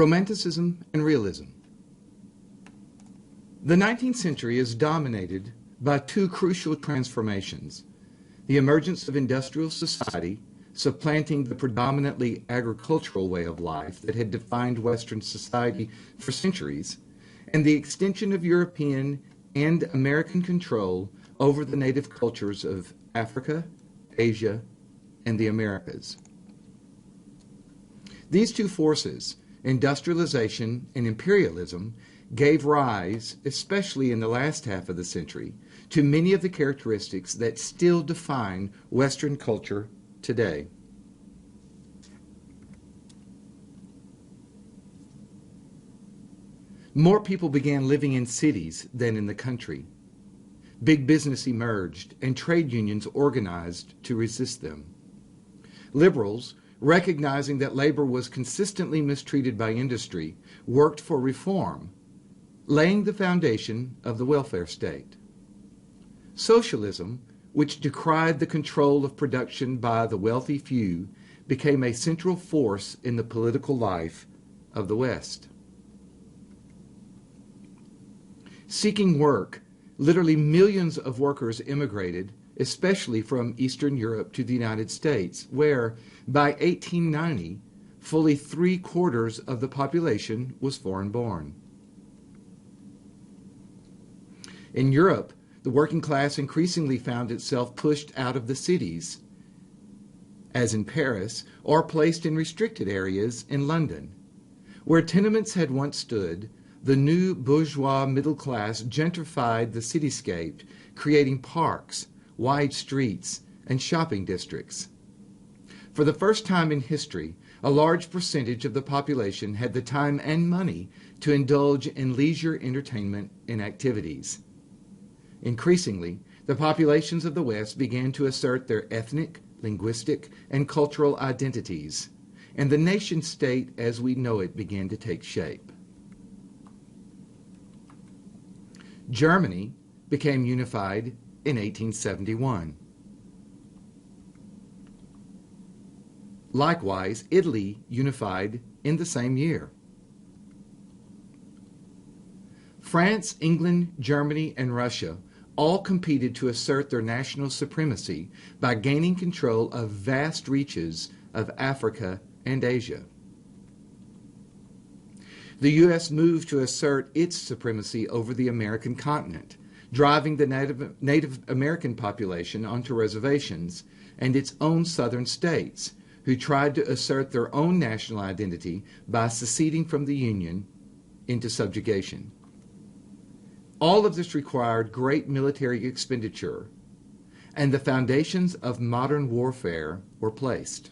Romanticism and Realism. The 19th century is dominated by two crucial transformations: the emergence of industrial society, supplanting the predominantly agricultural way of life that had defined Western society for centuries, and the extension of European and American control over the native cultures of Africa, Asia, and the Americas. These two forces, industrialization and imperialism, gave rise, especially in the last half of the century, to many of the characteristics that still define Western culture today. More people began living in cities than in the country. Big business emerged, and trade unions organized to resist them. Liberals, recognizing that labor was consistently mistreated by industry, worked for reform, laying the foundation of the welfare state. Socialism, which decried the control of production by the wealthy few, became a central force in the political life of the West. Seeking work, literally millions of workers immigrated, especially from Eastern Europe to the United States, where, by 1890, fully 3/4 of the population was foreign-born. In Europe, the working class increasingly found itself pushed out of the cities, as in Paris, or placed in restricted areas in London. Where tenements had once stood, the new bourgeois middle class gentrified the cityscape, creating parks, wide streets, and shopping districts. For the first time in history, a large percentage of the population had the time and money to indulge in leisure entertainment and activities. Increasingly, the populations of the West began to assert their ethnic, linguistic, and cultural identities, and the nation-state as we know it began to take shape. Germany became unified in 1871. Likewise, Italy unified in the same year. France, England, Germany, and Russia all competed to assert their national supremacy by gaining control of vast reaches of Africa and Asia. The U.S. moved to assert its supremacy over the American continent, driving the Native American population onto reservations and its own southern states, who tried to assert their own national identity by seceding from the Union into subjugation. All of this required great military expenditure, and the foundations of modern warfare were placed.